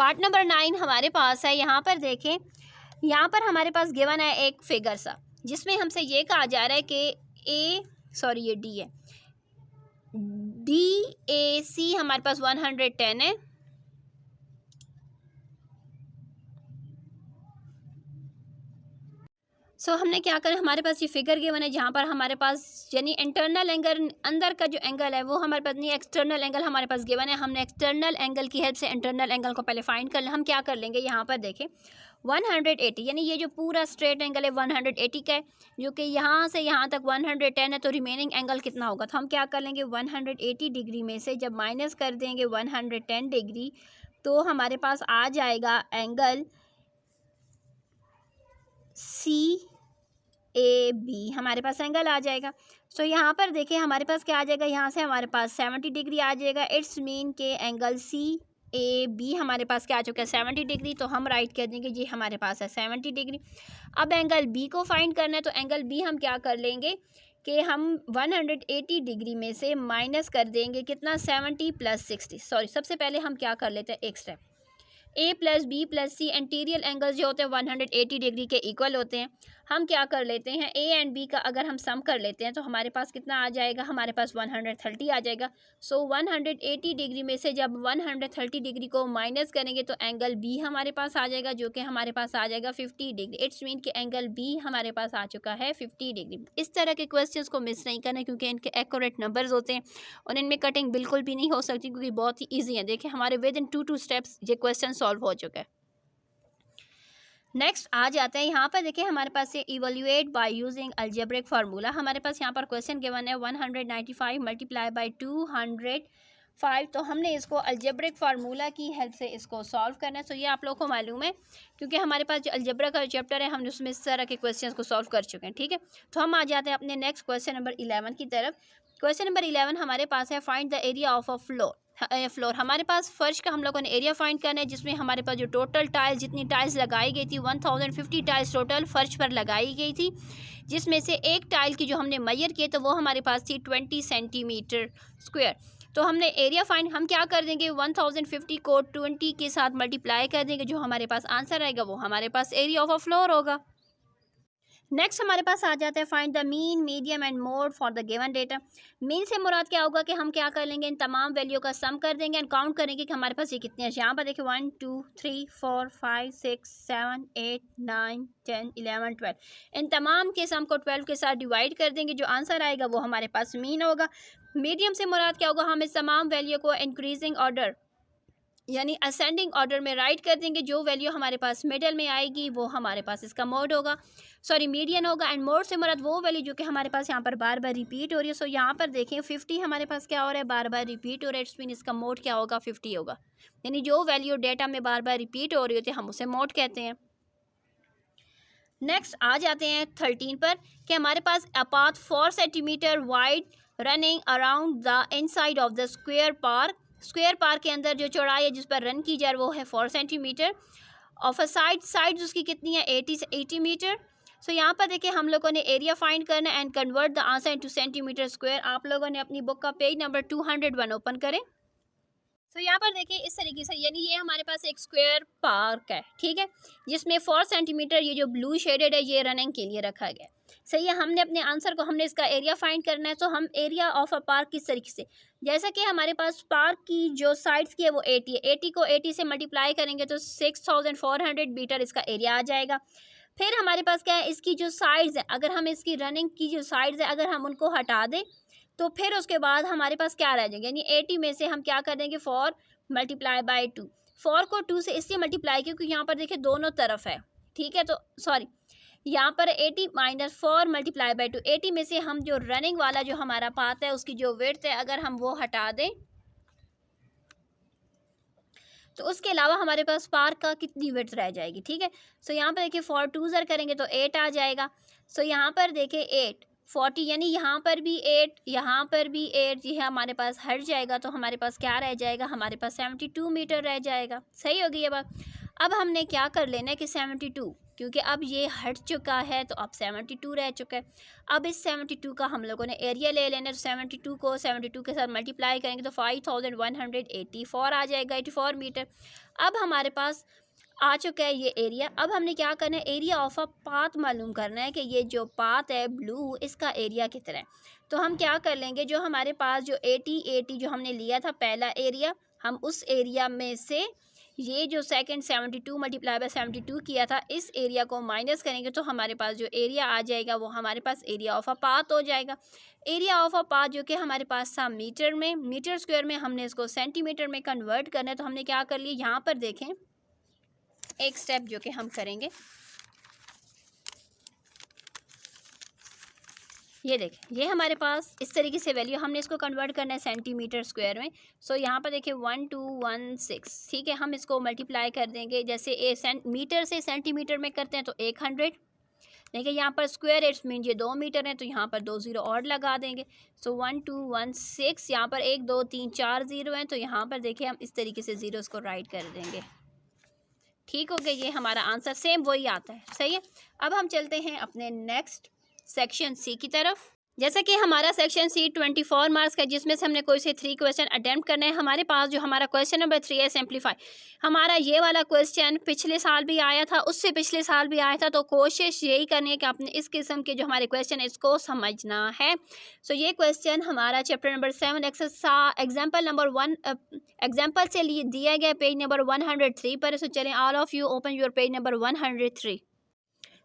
पार्ट नंबर 9 हमारे पास है। यहाँ पर देखें, यहाँ पर हमारे पास गिवन है एक फिगर सा जिसमें हमसे ये कहा जा रहा है कि ये D है, DAC हमारे पास 110 है। हमने क्या करें, हमारे पास ये फिगर गिवन है जहाँ पर हमारे पास यानी इंटरनल एंगल, अंदर का जो एंगल है वो हमारे पास नहीं, एक्सटर्नल एंगल हमारे पास गिवन है। हमने एक्सटर्नल एंगल की हेल्प से इंटरनल एंगल को पहले फाइंड कर लें। हम क्या कर लेंगे, यहाँ पर देखें 180 यानी ये जो पूरा स्ट्रेट एंगल है 180 का है, जो कि यहाँ से यहाँ तक 110 है। तो रिमेनिंग एंगल कितना होगा, तो हम क्या कर लेंगे 180 डिग्री में से जब माइनस कर देंगे 110 डिग्री तो हमारे पास आ जाएगा एंगल CAB, हमारे पास एंगल आ जाएगा। यहाँ पर देखिए हमारे पास क्या आ जाएगा, यहाँ से हमारे पास 70 डिग्री आ जाएगा। इट्स मीन के एंगल CAB हमारे पास क्या आ चुका है 70 डिग्री। तो हम राइट कर देंगे जी हमारे पास है 70 डिग्री। अब एंगल B को फाइंड करना है, तो एंगल B हम क्या कर लेंगे कि हम 180 डिग्री में से माइनस कर देंगे कितना 70 + 60। सबसे पहले हम क्या कर लेते हैं एक step, A + B + C anterior angles जो होते हैं 180 डिग्री के इक्वल होते हैं। हम क्या कर लेते हैं A एंड B का अगर हम सम कर लेते हैं तो हमारे पास कितना आ जाएगा, हमारे पास 130 आ जाएगा। 180 डिग्री में से जब 130 डिग्री को माइनस करेंगे तो एंगल B हमारे पास आ जाएगा, जो कि हमारे पास आ जाएगा 50 डिग्री। इट्स मीन कि एंगल B हमारे पास आ चुका है 50 डिग्री। इस तरह के क्वेश्चंस को मिस नहीं करना क्योंकि इनके एक्यूरेट नंबर्स होते हैं और इनमें कटिंग बिल्कुल भी नहीं हो सकती क्योंकि बहुत ही ईजी है। देखिए हमारे विद इन 2 स्टेप्स ये क्वेश्चन सॉल्व हो चुका है। नेक्स्ट आ जाते हैं, यहाँ पर देखिए हमारे पास ये evaluate by using algebraic formula. हमारे पास यहाँ पर क्वेश्चन गिवन है 195 मल्टीप्लाई बाय 205। तो हमने इसको अलजेब्रिक फार्मूला की हेल्प से इसको सॉल्व करना है। ये आप लोगों को मालूम है क्योंकि हमारे पास जो अलजेब्रा का चैप्टर है हम उसमें इस तरह के क्वेश्चन को सॉल्व कर चुके हैं। ठीक है, तो हम आ जाते हैं अपने नेक्स्ट क्वेश्चन नंबर 11 की तरफ। क्वेश्चन नंबर 11 हमारे पास है find the area of a floor. हमारे पास फर्श का हम लोगों ने एरिया फाइंड करना है जिसमें हमारे पास जो टोटल टाइल्स, जितनी टाइल्स लगाई गई थी 1050 टाइल्स टोटल फर्श पर लगाई गई थी, जिसमें से एक टाइल की जो हमने मेजर किए तो वो हमारे पास थी 20 सेंटीमीटर स्क्वायर। तो हमने एरिया फाइंड, हम क्या कर देंगे 1050 को 20 के साथ मल्टीप्लाई कर देंगे, जो हमारे पास आंसर आएगा वो हमारे पास एरिया ऑफ अ फ्लोर होगा। नेक्स्ट हमारे पास आ जाता है find the mean, medium and mode for the given data. Mean से मुराद क्या होगा कि हम क्या कर लेंगे, इन तमाम वैल्यू का सम कर देंगे एंड काउंट करेंगे कि हमारे पास ये कितने हैं। यहाँ पर देखिए 1 2 3 4 5 6 7 8 9 10 11 12, इन तमाम के सम को 12 के साथ डिवाइड कर देंगे, जो आंसर आएगा वो हमारे पास मीन होगा। मीडियम से मुराद क्या होगा, हम इस तमाम वैल्यू को इंक्रीजिंग ऑर्डर यानी असेंडिंग ऑर्डर में राइट कर देंगे, जो वैल्यू हमारे पास मिडल में आएगी वो हमारे पास इसका मोड होगा, मीडियन होगा। एंड मोड से मुराद वो वैल्यू जो कि हमारे पास यहाँ पर बार बार रिपीट हो रही है। यहाँ पर देखें 50 हमारे पास क्या हो रहा है, बार बार रिपीट हो रहा है। इट्स मीन इसका मोड क्या होगा 50 होगा, यानी जो वैल्यू डेटा में बार बार रिपीट हो रही होती है हम उसे मोड कहते हैं। नेक्स्ट आ जाते हैं 13 पर कि हमारे पास a path 4 centimetre wide running around the inside of the square park के अंदर जो चौड़ाई है जिस पर रन की जा रही है वो है 4 सेंटीमीटर। ऑफ अ साइड उसकी कितनी है 80 से 80 मीटर। यहाँ पर देखिए हम लोगों ने एरिया फाइंड करना है and convert the answer into centimetre square. आप लोगों ने अपनी बुक का पेज नंबर 201 ओपन करें। यहाँ पर देखिए इस तरीके से, यानी ये हमारे पास एक स्क्वायर पार्क है, ठीक है, जिसमें 4 सेंटीमीटर ये जो ब्लू शेडेड है ये रनिंग के लिए रखा गया है। सही है, हमने अपने आंसर को, हमने इसका एरिया फाइंड करना है। तो हम एरिया ऑफ अ पार्क किस तरीके से, जैसा कि हमारे पास पार्क की जो साइड्स की है वो 80 है, 80 को 80 से मल्टीप्लाई करेंगे तो 6400 मीटर इसका एरिया आ जाएगा। फिर हमारे पास क्या है, इसकी जो साइड्स है, अगर हम इसकी रनिंग की जो साइड्स है अगर हम उनको हटा दें तो फिर उसके बाद हमारे पास क्या रह जाएगा, यानी 80 में से हम क्या कर देंगे 4 × 2, 4 को 2 से इसलिए मल्टीप्लाई क्योंकि यहाँ पर देखिए दोनों तरफ है, ठीक है। तो सॉरी, यहाँ पर 80 माइनस 4 मल्टीप्लाई बाई 2, 80 में से हम जो रनिंग वाला जो हमारा पाथ है उसकी जो विड्थ है अगर हम वो हटा दें तो उसके अलावा हमारे पास पार्क का कितनी विड्थ रह जाएगी, ठीक है। सो यहाँ पर देखिए 4 2 ज़र करेंगे तो 8 आ जाएगा। सो यहाँ पर देखिए 8 40 यानी यहाँ पर भी 8, यहाँ पर भी 8, ये हमारे पास हट जाएगा तो हमारे पास क्या रह जाएगा, हमारे पास 72 मीटर रह जाएगा। सही होगी ये बात। अब हमने क्या कर लेना है कि 72, क्योंकि अब ये हट चुका है तो अब 72 रह चुका है। अब इस 72 का हम लोगों ने एरिया ले लेना है, तो 72 को 72 के साथ मल्टीप्लाई करेंगे तो 5184 आ जाएगा, 84 मीटर। अब हमारे पास आ चुका है ये एरिया। अब हमने क्या करना है, एरिया ऑफ अ पाथ मालूम करना है कि ये जो पाथ है ब्लू इसका एरिया कितना है। तो हम क्या कर लेंगे, जो हमारे पास जो 80 जो हमने लिया था पहला एरिया, हम उस एरिया में से ये जो सेकंड 72 मल्टीप्लाई बाय 72 किया था इस एरिया को माइनस करेंगे तो हमारे पास जो एरिया आ जाएगा वो हमारे पास एरिया ऑफ अ पाथ हो जाएगा। एरिया ऑफ अ पाथ जो कि हमारे पास था मीटर में, मीटर स्क्वायर में हमने इसको सेंटीमीटर में कन्वर्ट करना है। तो हमने क्या कर लिया, यहाँ पर देखें एक स्टेप जो कि हम करेंगे, ये देखें, ये हमारे पास इस तरीके से वैल्यू, हमने इसको कन्वर्ट करना है सेंटीमीटर स्क्वायर में। सो यहाँ पर देखिए 1216, ठीक है। हम इसको मल्टीप्लाई कर देंगे, जैसे मीटर से सेंटीमीटर में करते हैं तो 100। देखिए यहाँ पर स्क्वायर इट्स मीन ये 2 मीटर है तो यहाँ पर 2 ज़ीरो और लगा देंगे। सो 1216, यहाँ पर 1 2 3 4 ज़ीरो हैं तो यहाँ पर देखिए हम इस तरीके से ज़ीरोस को राइट कर देंगे। ठीक हो गया, ये हमारा आंसर सेम वही आता है। सही है। अब हम चलते हैं अपने नेक्स्ट सेक्शन सी की तरफ। जैसा कि हमारा सेक्शन सी 24 मार्क्स का, जिसमें से हमने कोई से 3 क्वेश्चन अटेम्प्ट करने हैं। हमारे पास जो हमारा क्वेश्चन नंबर 3 है सिंप्लीफाई। हमारा ये वाला क्वेश्चन पिछले साल भी आया था, उससे पिछले साल भी आया था, तो कोशिश यही करनी है कि आपने इस किस्म के जो हमारे क्वेश्चन है इसको समझना है। सो ये क्वेश्चन हमारा chapter number 7 example number 1 example से दिया गया पेज नंबर 103 पर। सो चलें, all of you open your page number 103।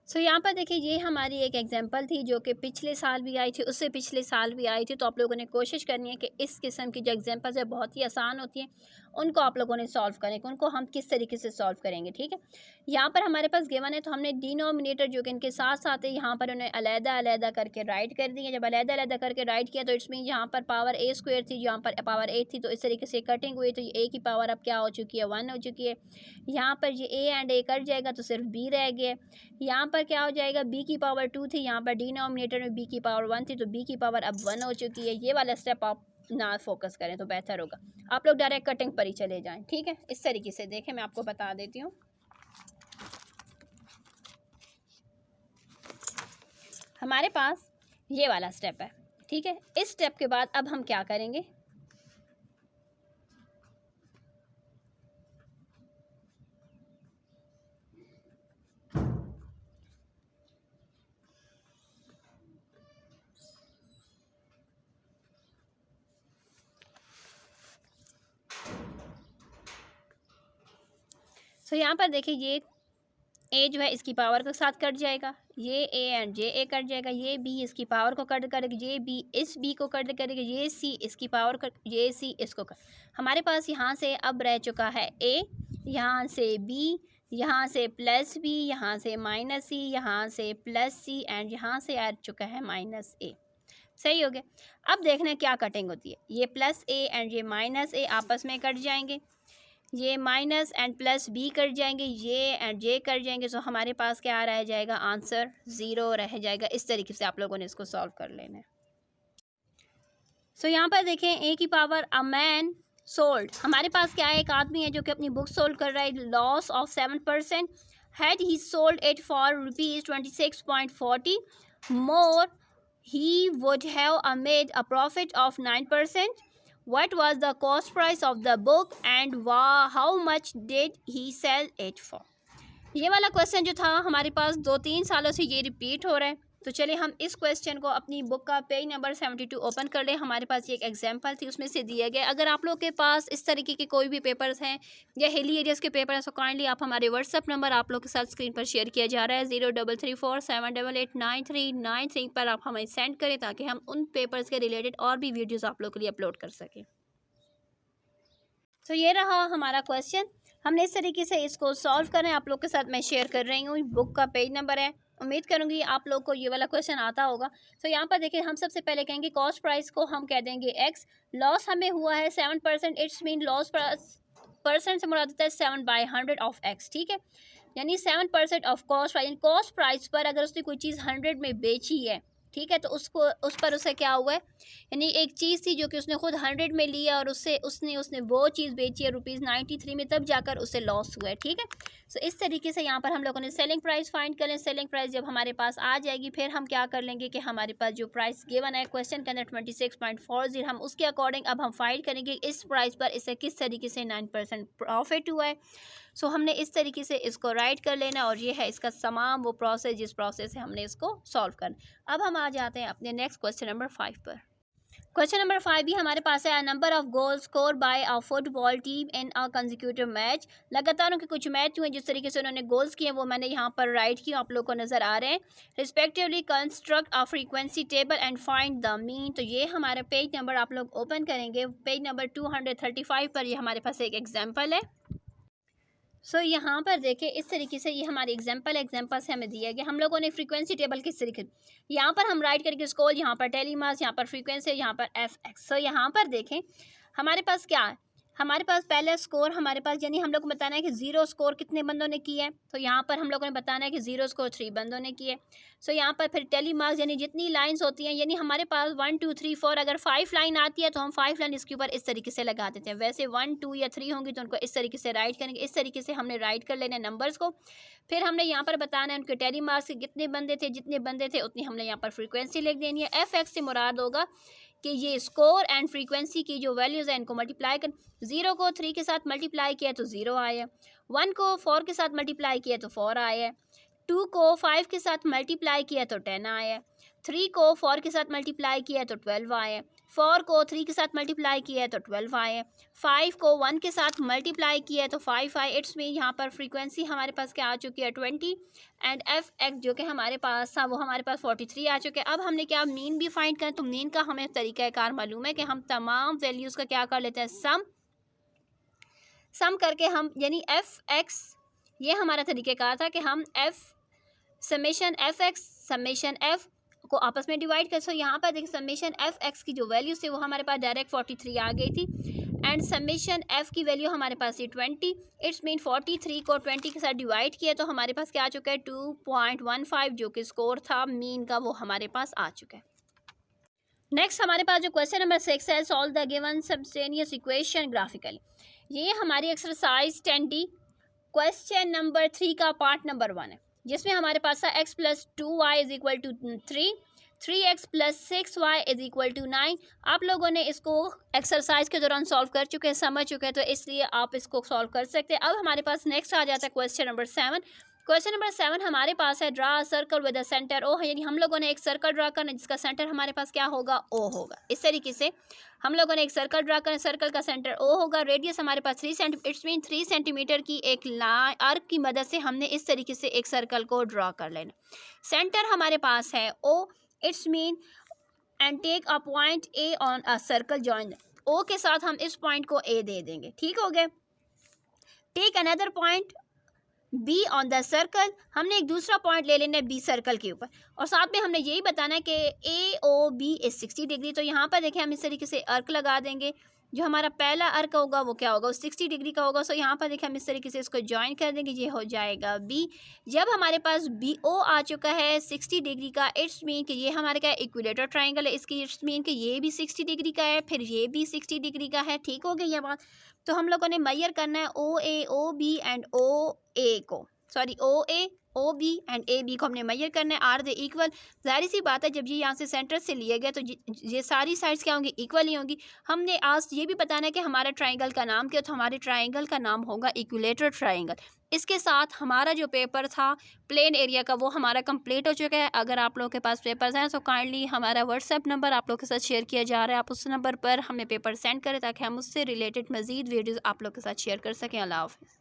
सो यहाँ पर देखिए ये हमारी एक एग्जांपल थी जो कि पिछले साल भी आई थी, उससे पिछले साल भी आई थी। तो आप लोगों ने कोशिश करनी है कि इस किस्म की जो एग्जांपल्स है बहुत ही आसान होती हैं, उनको आप लोगों ने सॉल्व करें कि उनको हम किस तरीके से सॉल्व करेंगे। ठीक है, यहाँ पर हमारे पास गिवन है तो हमने डिनोमिनेटर जो कि इनके साथ साथ है यहाँ पर उन्हें अलग-अलग करके राइट कर दिए। जब अलग-अलग करके राइट किया तो इट्स मीन यहाँ पर पावर a स्क्वायर थी, यहाँ पर पावर 8 थी, तो इस तरीके से कटिंग हुई तो ये a की पावर अब क्या हो चुकी है, 1 हो चुकी है। यहाँ पर ये a एंड a कट जाएगा तो सिर्फ b रह गया। यहाँ पर क्या हो जाएगा, b की पावर 2 थी, यहाँ पर डिनोमिनेटर में b की पावर 1 थी तो b की पावर अब 1 हो चुकी है। ये वाला स्टेप आप ना फोकस करें तो बेहतर होगा, आप लोग डायरेक्ट कटिंग पर ही चले जाएं। ठीक है, इस तरीके से देखें, मैं आपको बता देती हूँ। हमारे पास ये वाला स्टेप है। ठीक है, इस स्टेप के बाद अब हम क्या करेंगे, सो यहाँ पर देखिए ये a जो है इसकी पावर के साथ कट जाएगा, ये a and J A cut जाएगा, ये b इसकी पावर को कट करेगा, ये b इस b को कट करेगा, ये c इसकी पावर कट, ये c इसको कट। हमारे पास यहाँ से अब रह चुका है a, यहाँ से b, यहाँ से प्लस b, यहाँ से माइनस c, यहाँ से प्लस c एंड यहाँ से आ चुका है माइनस a। सही हो गया। अब देखना क्या कटिंग होती है, ये प्लस a एंड ये माइनस a आपस में कट जाएंगे, ये minus and plus b cut जाएंगे, ये एंड जे कट जाएंगे। सो हमारे पास क्या रह जाएगा, आंसर 0 रह जाएगा। इस तरीके से आप लोगों ने इसको सॉल्व कर लेना है। सो यहाँ पर देखें a की पावर अ मैन सोल्ड, हमारे पास क्या है, एक आदमी है जो कि अपनी बुक सोल्ड कर रहा है, loss of 7%, had he sold it for ₹26.40 more he would have made a profit of 9%. What was the cost price of the book and how much did he sell it for? ये वाला question जो था हमारे पास 2-3 सालों से ये repeat हो रहा है। तो चलिए हम इस क्वेश्चन को अपनी बुक का पेज नंबर 72 ओपन कर लें। हमारे पास ये एक एग्जांपल थी, उसमें से दिया गया। अगर आप लोग के पास इस तरीके के कोई भी पेपर्स हैं या हिली एरियाज़ के पेपर हैं तो काइंडली आप हमारे व्हाट्सअप नंबर आप लोग के साथ स्क्रीन पर शेयर किया जा रहा है 0334788993 पर आप हमें सेंड करें ताकि हम उन पेपर्स के रिलेटेड और भी वीडियोज़ आप लोग के लिए अपलोड कर सकें। तो ये रहा हमारा क्वेश्चन। हमने इस तरीके से इसको सॉल्व करें, आप लोग के साथ मैं शेयर कर रही हूँ। बुक का पेज नंबर है, उम्मीद करूँगी आप लोग को ये वाला क्वेश्चन आता होगा। तो यहाँ पर देखिए, हम सबसे पहले कहेंगे कॉस्ट प्राइस को हम कह देंगे एक्स। लॉस हमें हुआ है 7%, इट्स मीन लॉस परसेंट से मुराद होता है 7/100 ऑफ एक्स, ठीक है। यानी 7% of cost price, cost price पर अगर उसने कोई चीज़ 100 में बेची है, ठीक है, तो उसको उस पर उसे क्या हुआ है, यानी एक चीज़ थी जो कि उसने खुद 100 में लिया और उसने वो चीज़ बेची है ₹93 में, तब जाकर उसे लॉस हुआ है, ठीक है। सो इस तरीके से यहाँ पर हम लोगों ने सेलिंग प्राइस फाइंड कर लें। सेलिंग प्राइस जब हमारे पास आ जाएगी, फिर हम क्या कर लेंगे कि हमारे पास जो प्राइस गिवन है क्वेश्चन के अंदर 26.40, हम उसके अकॉर्डिंग अब हम फाइंड करेंगे इस प्राइस पर इसे किस तरीके से 9% प्रॉफिट हुआ है। सो हमने इस तरीके से इसको राइट कर लेना और ये है इसका तमाम वो प्रोसेस जिस प्रोसेस से हमने इसको सॉल्व करना। अब हम आ जाते हैं अपने नेक्स्ट क्वेश्चन नंबर 5 पर। क्वेश्चन नंबर 5 भी हमारे पास है, number of goals score bye a football team in a consecutive match. लगातार उनके कुछ मैच हुए, जिस तरीके से उन्होंने गोल्स किए वो मैंने यहाँ पर राइट किया, आप लोग को नज़र आ रहे हैं। Respectively construct a frequency table and find the mean. तो ये हमारा पेज नंबर आप लोग ओपन करेंगे, पेज नंबर 235 पर ये हमारे पास एक एग्जाम्पल है। सो यहाँ पर देखें, इस तरीके से ये हमारी एग्जाम्पल से हमें दिया गया। हम लोगों ने फ्रीक्वेंसी टेबल किस तरीके, यहाँ पर हम राइट करके स्कोर, यहाँ पर टेलीमास, यहाँ पर फ्रीक्वेंसी, यहाँ पर FX। सो यहाँ पर देखें हमारे पास क्या है, हमारे पास पहले स्कोर हमारे पास, यानी हम लोग को बताना है कि 0 स्कोर कितने बंदों ने किया है। तो यहाँ पर हम लोगों ने बताना है कि 0 स्कोर 3 बंदों ने किए। सो यहाँ पर फिर टेलीमार्क्स, यानी जितनी लाइंस होती हैं, यानी हमारे पास 1 2 3 4 अगर 5 लाइन आती है तो हम 5 लाइन इसके ऊपर इस तरीके से लगा देते हैं। वैसे 1 2 या 3 होंगी तो उनको इस तरीके से राइट करेंगे। इस तरीके से हमने राइट कर लेना नंबर्स को। फिर हमने यहाँ पर बताना है उनके टेलीमार्क्स के कितने बंदे थे, जितने बंदे थे उतनी हमने यहाँ पर फ्रीक्वेंसी लिख देनी है। FX से मुराद होगा कि ये स्कोर एंड फ्रीक्वेंसी की जो वैल्यूज़ हैं इनको मल्टीप्लाई कर, 0 को 3 के साथ मल्टीप्लाई किया तो 0 आया, 1 को 4 के साथ मल्टीप्लाई किया तो 4 आया, 2 को 5 के साथ मल्टीप्लाई किया तो 10 आया, 3 को 4 के साथ मल्टीप्लाई किया तो 12 आया, 4 को 3 के साथ मल्टीप्लाई किया तो 12 आया, 5 को 1 के साथ मल्टीप्लाई किया तो 5 आया। इट्स मीन यहाँ पर फ्रीक्वेंसी हमारे पास क्या आ चुकी है 20 एंड FX जो कि हमारे पास था वो हमारे पास 43 आ चुके हैं। अब हमने क्या मीन भी फाइंड करें, तो मीन का हमें तरीक़ाकार मालूम है कि हम तमाम वैल्यूज़ का क्या कर लेते हैं, सम करके हम, यानी FX, ये हमारा तरीक़ाकार था कि हम समेशन FX समेशन F को आपस में डिवाइड कर। सो यहाँ पर देखिए समेशन FX की जो वैल्यूज़ थी वो हमारे पास डायरेक्ट 43 आ गई थी एंड समेशन F की वैल्यू हमारे पास ये 20। इट्स मीन 43 को 20 के साथ डिवाइड किया तो हमारे पास क्या आ चुका है 2.15 जो कि स्कोर था मीन का, वो हमारे पास आ चुका है। नेक्स्ट हमारे पास जो क्वेश्चन नंबर 6 है, solve the given simultaneous equation graphically. ये हमारी एक्सरसाइज 10D क्वेश्चन नंबर 3 का पार्ट नंबर 1 है, जिसमें हमारे पास था x + 2y = 3, 3x + 6y = 9। आप लोगों ने इसको एक्सरसाइज के दौरान सॉल्व कर चुके हैं, समझ चुके हैं, तो इसलिए आप इसको सॉल्व कर सकते हैं। अब हमारे पास नेक्स्ट आ जाता है क्वेश्चन नंबर 7। क्वेश्चन नंबर 7 हमारे पास है, draw circle with the centre O है, यानी हम लोगों ने एक सर्कल ड्रा करना जिसका सेंटर हमारे पास क्या होगा, O होगा। इस तरीके से हम लोगों ने एक सर्कल ड्रा करना, सर्कल का सेंटर O होगा, रेडियस हमारे पास 3 सेंटीमीटर, इट्स मीन 3 सेंटीमीटर की एक लाइन आर्क की मदद से हमने इस तरीके से एक सर्कल को ड्रा कर लेना। सेंटर हमारे पास है O, it's mean and take a point A on a circle join O के साथ हम इस पॉइंट को A दे देंगे, ठीक हो गया। Take another point B on the circle, हमने एक दूसरा पॉइंट ले लेना है B सर्कल के ऊपर, और साथ में हमने यही बताना है कि AOB इज 60 डिग्री। तो यहाँ पर देखें हम इस तरीके से अर्क लगा देंगे, जो हमारा पहला अर्क होगा वो क्या होगा, वो 60 डिग्री का होगा। सो यहाँ पर देखें हम इस तरीके से इसको ज्वाइन कर देंगे, ये हो जाएगा B। जब हमारे पास BO आ चुका है 60 डिग्री का, इट्स मीन कि ये हमारे क्या इक्विलेटर ट्राइंगल है, इसकी इट्स मीन कि ये भी 60 डिग्री का है, फिर ये भी 60 डिग्री का है, ठीक हो गई ये बात। तो हम लोगों ने मेजर करना है OA OB एंड OA को, sorry OA OB and AB को हमने मेजर करना है। आर दे इक्वल, जाहिर सी बात है जब ये यहाँ से सेंटर से लिए गए तो ये सारी साइड्स क्या होंगी, इक्वल ही होंगी। हमने आज ये भी बताना है कि हमारे ट्राइंगल का नाम क्या, तो हमारे ट्राइंगल का नाम होगा इक्विलेटर ट्राइंगल। इसके साथ हमारा जो पेपर था प्लेन एरिया का वो हमारा कंप्लीट हो चुका है। अगर आप लोगों के पास पेपर्स हैं तो काइंडली हमारा व्हाट्सएप नंबर आप लोगों के साथ शेयर किया जा रहा है, आप उस नंबर पर हमें पेपर सेंड करें ताकि हम उससे रिलेटेड मज़ीद वीडियोज़ आप लोगों के साथ शेयर कर सकें। अल्लाह हाफ़िज़।